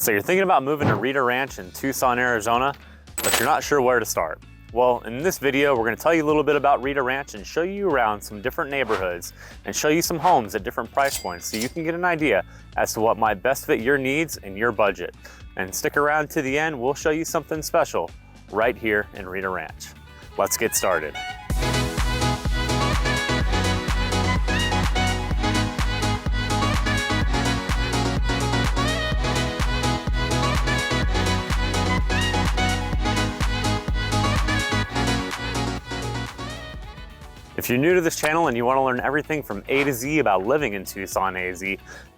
So you're thinking about moving to Rita Ranch in Tucson, Arizona, but you're not sure where to start. Well, in this video, we're gonna tell you a little bit about Rita Ranch and show you around some different neighborhoods and show you some homes at different price points so you can get an idea as to what might best fit your needs and your budget. And stick around to the end, we'll show you something special right here in Rita Ranch. Let's get started. If you're new to this channel and you want to learn everything from A to Z about living in Tucson, AZ,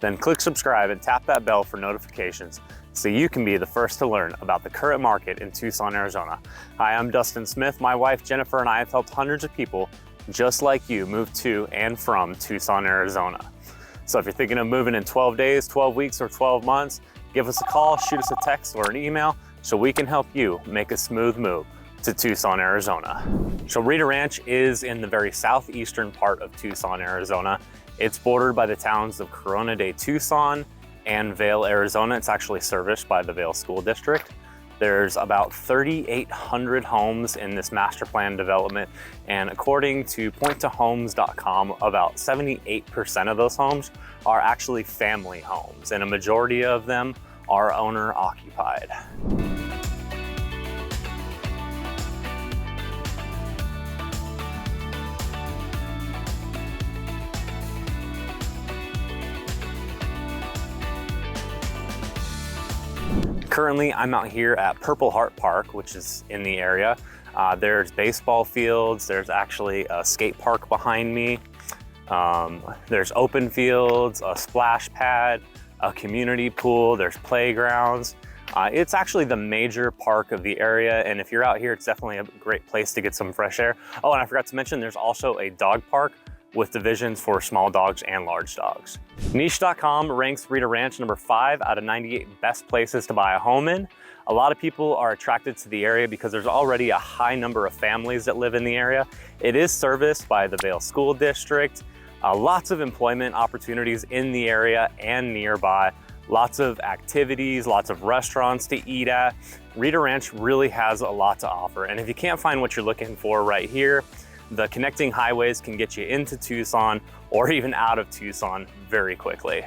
then click subscribe and tap that bell for notifications so you can be the first to learn about the current market in Tucson, Arizona. Hi, I'm Dustin Smith. My wife, Jennifer, and I have helped hundreds of people just like you move to and from Tucson, Arizona. So if you're thinking of moving in 12 days, 12 weeks, or 12 months, give us a call, shoot us a text or an email so we can help you make a smooth move to Tucson, Arizona. So Rita Ranch is in the very southeastern part of Tucson, Arizona. It's bordered by the towns of Corona de Tucson and Vail, Arizona. It's actually serviced by the Vail School District. There's about 3,800 homes in this master plan development. And according to pointtohomes.com, about 78% of those homes are actually family homes, and a majority of them are owner occupied. Currently, I'm out here at Purple Heart Park, which is in the area. There's baseball fields. There's actually a skate park behind me. There's open fields, a splash pad, a community pool. There's playgrounds. It's actually the major park of the area, and if you're out here, it's definitely a great place to get some fresh air. Oh, and I forgot to mention, there's also a dog park with divisions for small dogs and large dogs. Niche.com ranks Rita Ranch number 5 out of 98 best places to buy a home in. A lot of people are attracted to the area because there's already a high number of families that live in the area. It is serviced by the Vail School District. Lots of employment opportunities in the area and nearby. Lots of activities, lots of restaurants to eat at. Rita Ranch really has a lot to offer. And if you can't find what you're looking for right here, the connecting highways can get you into Tucson or even out of Tucson very quickly.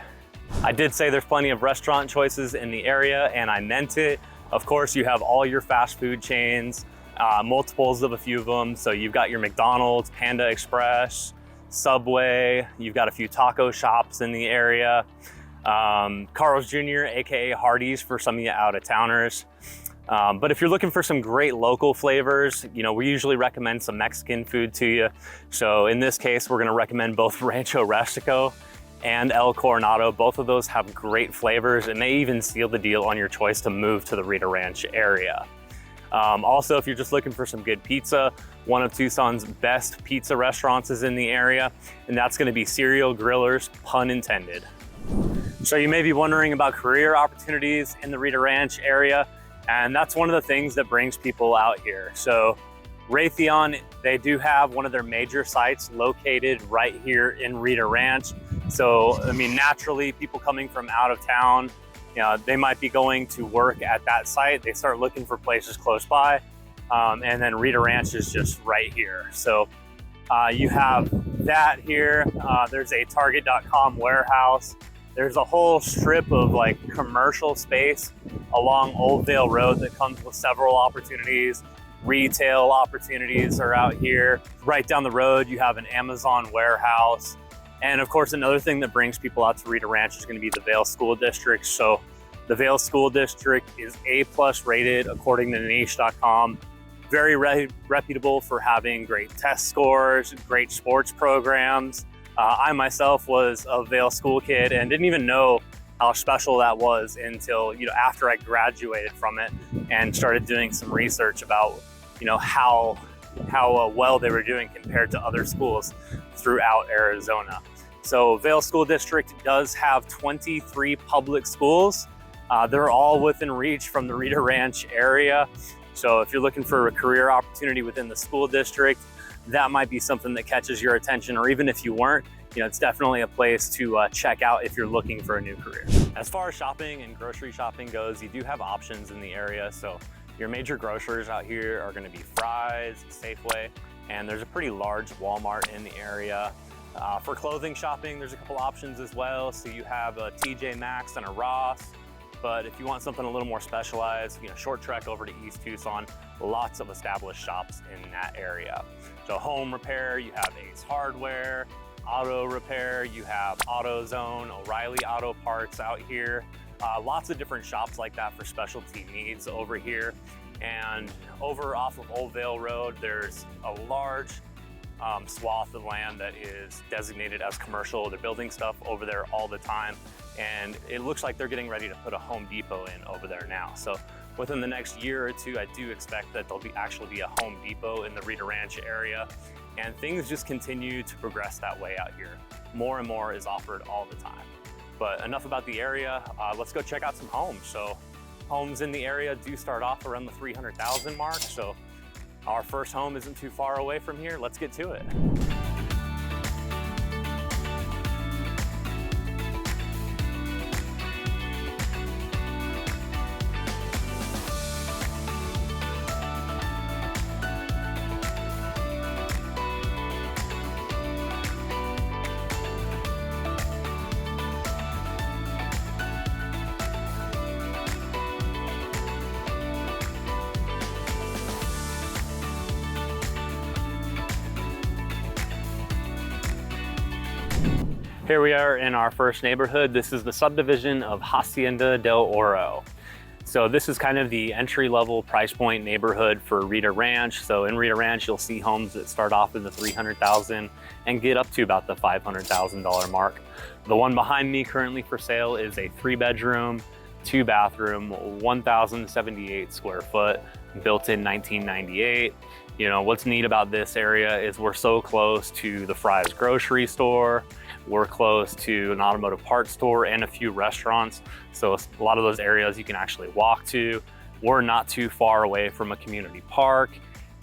I did say there's plenty of restaurant choices in the area, and I meant it. Of course, you have all your fast food chains, multiples of a few of them. So you've got your McDonald's, Panda Express, Subway, you've got a few taco shops in the area, Carl's Jr., AKA Hardee's for some of you out-of-towners. But if you're looking for some great local flavors, you know, we usually recommend some Mexican food to you. So in this case, we're gonna recommend both Rancho Rustico and El Coronado. Both of those have great flavors and may even seal the deal on your choice to move to the Rita Ranch area. Also, if you're just looking for some good pizza, one of Tucson's best pizza restaurants is in the area, and that's gonna be Serial Grillers, pun intended. So you may be wondering about career opportunities in the Rita Ranch area. And that's one of the things that brings people out here. So Raytheon, they do have one of their major sites located right here in Rita Ranch. So, I mean, naturally, people coming from out of town, you know, they might be going to work at that site. They start looking for places close by. And then Rita Ranch is just right here. So you have that here. There's a Target.com warehouse. There's a whole strip of like commercial space along Old Vail Road that comes with several opportunities. Retail opportunities are out here. Right down the road, you have an Amazon warehouse. And of course, another thing that brings people out to Rita Ranch is gonna be the Vail School District. So the Vail School District is A+ rated according to niche.com. Very reputable for having great test scores, great sports programs. I myself was a Vail school kid and didn't even know how special that was until, you know, after I graduated from it and started doing some research about, you know, how well they were doing compared to other schools throughout Arizona. So Vail School District does have 23 public schools. They're all within reach from the Rita Ranch area. So if you're looking for a career opportunity within the school district, that might be something that catches your attention, or even if you weren't, you know, it's definitely a place to check out if you're looking for a new career. As far as shopping and grocery shopping goes, you do have options in the area. So your major grocers out here are gonna be Fry's, Safeway, and there's a pretty large Walmart in the area. For clothing shopping, there's a couple options as well. So you have a TJ Maxx and a Ross, but if you want something a little more specialized, short trek over to East Tucson, lots of established shops in that area. So home repair, you have Ace Hardware. Auto repair, you have AutoZone, O'Reilly Auto Parts out here. Lots of different shops like that for specialty needs over here. And over off of Old Vale Road, there's a large swath of land that is designated as commercial. They're building stuff over there all the time. And it looks like they're getting ready to put a Home Depot in over there now. So within the next year or two, I do expect that there'll actually be a Home Depot in the Rita Ranch area. And things just continue to progress that way out here. More and more is offered all the time. But enough about the area. Let's go check out some homes. So homes in the area do start off around the 300,000 mark. So our first home isn't too far away from here. Let's get to it. Here we are in our first neighborhood. This is the subdivision of Hacienda del Oro. So this is kind of the entry-level price point neighborhood for Rita Ranch. So in Rita Ranch, you'll see homes that start off in the 300,000 and get up to about the $500,000 mark. The one behind me currently for sale is a 3-bedroom, 2-bathroom, 1,078 square foot, built in 1998. What's neat about this area is we're so close to the Fry's grocery store. We're close to an automotive parts store and a few restaurants. So a lot of those areas you can actually walk to. We're not too far away from a community park.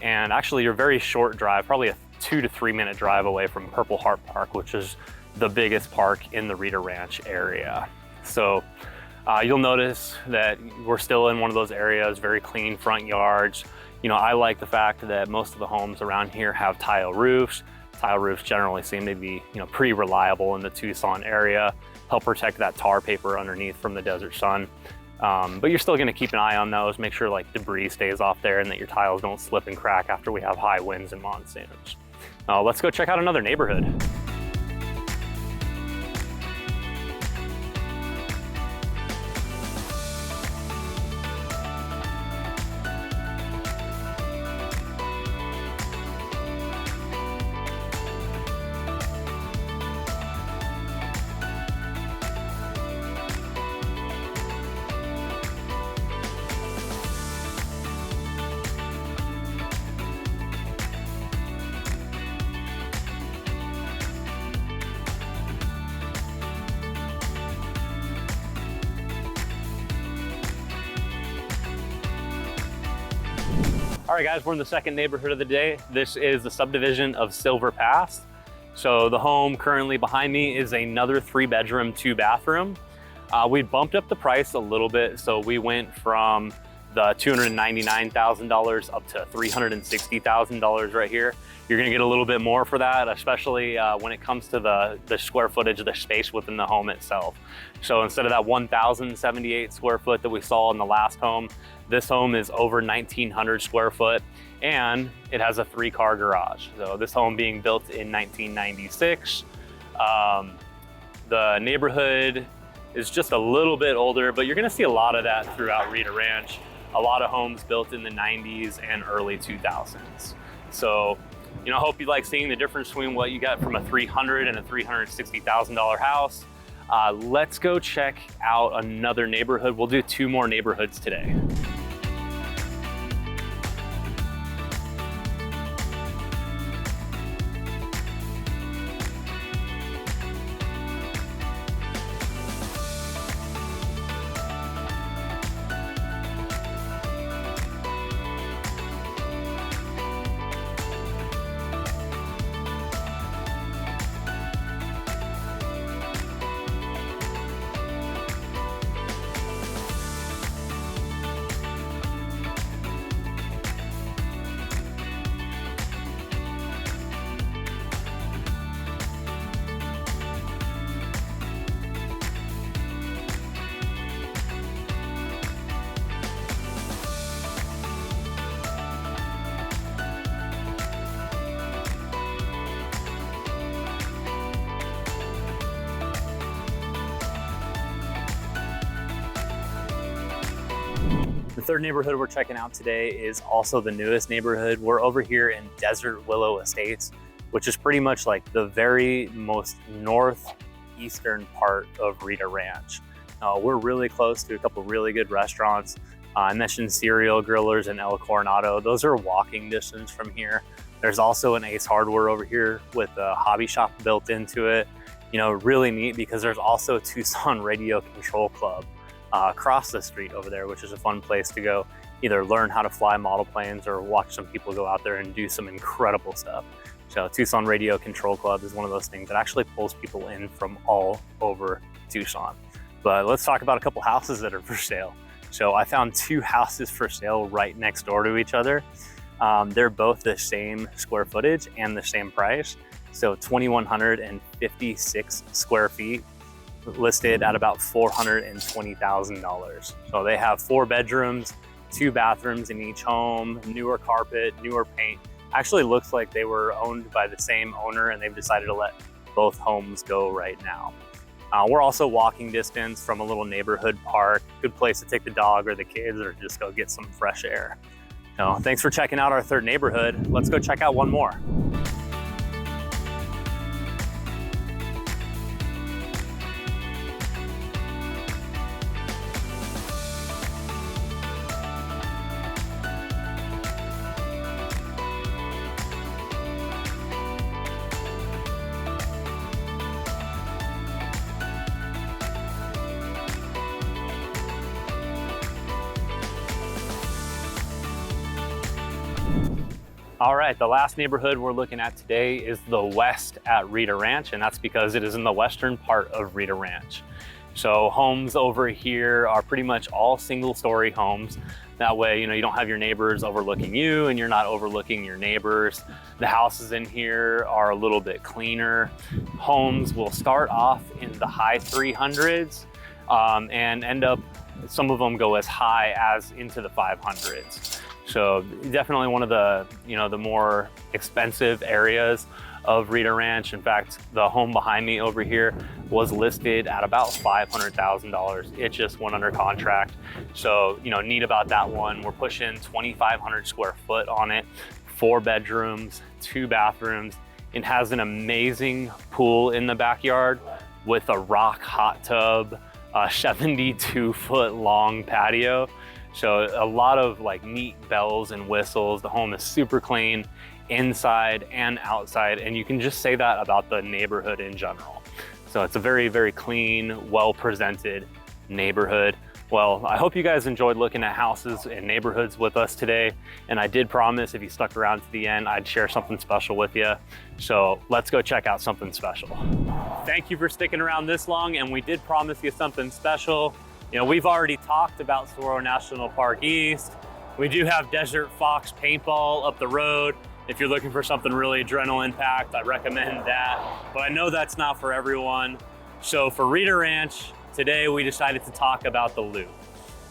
And actually you're a very short drive, probably a 2 to 3 minute drive away from Purple Heart Park, which is the biggest park in the Rita Ranch area. So you'll notice that we're still in one of those areas, very clean front yards. I like the fact that most of the homes around here have tile roofs. Tile roofs generally seem to be, pretty reliable in the Tucson area, help protect that tar paper underneath from the desert sun. But you're still gonna keep an eye on those, make sure like debris stays off there and that your tiles don't slip and crack after we have high winds and monsoons. Let's go check out another neighborhood. All right guys, we're in the second neighborhood of the day. This is the subdivision of Silver Pass. So the home currently behind me is another 3-bedroom, 2-bathroom. We bumped up the price a little bit. So we went from the $299,000 up to $360,000 right here. You're gonna get a little bit more for that, especially when it comes to the square footage, the space within the home itself. So instead of that 1,078 square foot that we saw in the last home, this home is over 1,900 square foot and it has a 3-car garage. So this home being built in 1996. The neighborhood is just a little bit older, but you're gonna see a lot of that throughout Rita Ranch. A lot of homes built in the 90s and early 2000s. So, I hope you like seeing the difference between what you got from a $300,000 and a $360,000 house. Let's go check out another neighborhood. We'll do 2 more neighborhoods today. The third neighborhood we're checking out today is also the newest neighborhood. We're over here in Desert Willow Estates, which is pretty much like the very most northeastern part of Rita Ranch. We're really close to a couple really good restaurants. I mentioned Cereal Grillers and El Coronado. Those are walking distance from here. There's also an Ace Hardware over here with a hobby shop built into it. You know, really neat because there's also a Tucson Radio Control Club across the street over there, which is a fun place to go either learn how to fly model planes or watch some people go out there and do some incredible stuff. So Tucson Radio Control Club is one of those things that actually pulls people in from all over Tucson. But let's talk about a couple houses that are for sale. So I found two houses for sale right next door to each other. They're both the same square footage and the same price. So 2,156 square feet, listed at about $420,000. So they have 4 bedrooms, 2 bathrooms in each home, newer carpet, newer paint. Actually looks like they were owned by the same owner and they've decided to let both homes go right now. We're also walking distance from a little neighborhood park, good place to take the dog or the kids or just go get some fresh air. So thanks for checking out our third neighborhood. Let's go check out one more. All right, the last neighborhood we're looking at today is the west at Rita Ranch, and that's because it is in the western part of Rita Ranch. So homes over here are pretty much all single-story homes. That way, you know, you don't have your neighbors overlooking you and you're not overlooking your neighbors. The houses in here are a little bit cleaner. Homes will start off in the high 300s and end up, some of them go as high as into the 500s. So definitely one of the, you know, the more expensive areas of Rita Ranch. In fact, the home behind me over here was listed at about $500,000. It just went under contract. So, you know, neat about that one. We're pushing 2,500 square foot on it, 4 bedrooms, 2 bathrooms. It has an amazing pool in the backyard with a rock hot tub, a 72-foot long patio. So a lot of like neat bells and whistles. The home is super clean inside and outside. And you can just say that about the neighborhood in general. So it's a very, very clean, well-presented neighborhood. Well, I hope you guys enjoyed looking at houses and neighborhoods with us today. And I did promise if you stuck around to the end, I'd share something special with you. So let's go check out something special. Thank you for sticking around this long. And we did promise you something special. You know, we've already talked about Saguaro National Park East. We do have Desert Fox paintball up the road. If you're looking for something really adrenaline-packed, I recommend that. But I know that's not for everyone. So for Rita Ranch, today we decided to talk about the Loop.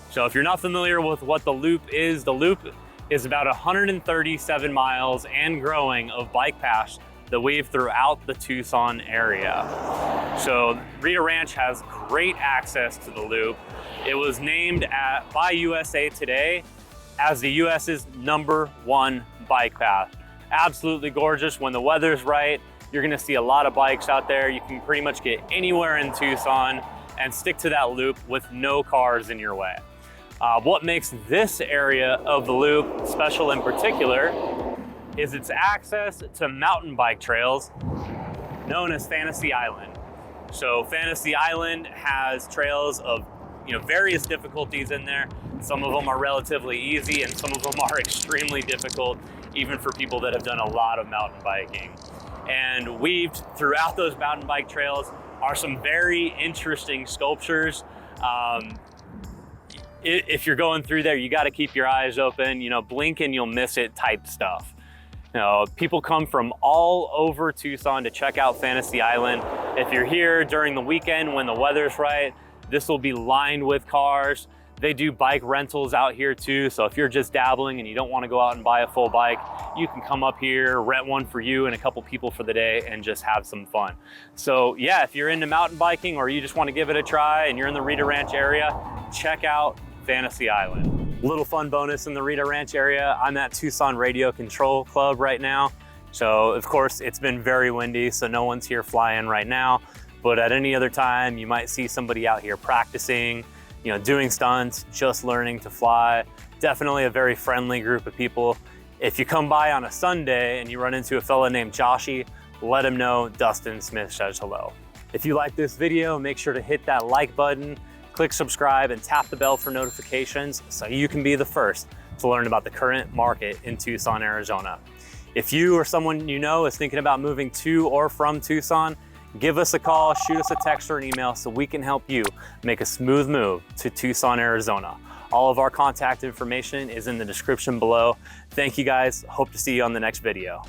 So if you're not familiar with what the Loop is about 137 miles and growing of bike paths that weave throughout the Tucson area. So Rita Ranch has great access to the Loop. It was named by USA Today as the US's #1 bike path. Absolutely gorgeous. When the weather's right, you're gonna see a lot of bikes out there. You can pretty much get anywhere in Tucson and stick to that Loop with no cars in your way. What makes this area of the Loop special in particular is its access to mountain bike trails known as Fantasy Island. So Fantasy Island has trails of, you know, various difficulties in there. Some of them are relatively easy and some of them are extremely difficult, even for people that have done a lot of mountain biking. And weaved throughout those mountain bike trails are some very interesting sculptures. If you're going through there, you got to keep your eyes open, you know, blink and you'll miss it type stuff. You know, people come from all over Tucson to check out Fantasy Island. If you're here during the weekend when the weather's right, this will be lined with cars. They do bike rentals out here too. So if you're just dabbling and you don't want to go out and buy a full bike, you can come up here, rent one for you and a couple people for the day and just have some fun. So yeah, if you're into mountain biking or you just want to give it a try and you're in the Rita Ranch area, check out Fantasy Island. Little fun bonus in the Rita Ranch area, I'm at Tucson Radio Control Club right now. So of course it's been very windy, so no one's here flying right now. But at any other time, you might see somebody out here practicing, doing stunts, just learning to fly. Definitely a very friendly group of people. If you come by on a Sunday and you run into a fella named Joshy, let him know Dustin Smith says hello. If you like this video, make sure to hit that like button, click subscribe, and tap the bell for notifications so you can be the first to learn about the current market in Tucson, Arizona. If you or someone you know is thinking about moving to or from Tucson, give us a call, shoot us a text or an email so we can help you make a smooth move to Tucson, Arizona. All of our contact information is in the description below. Thank you guys. Hope to see you on the next video.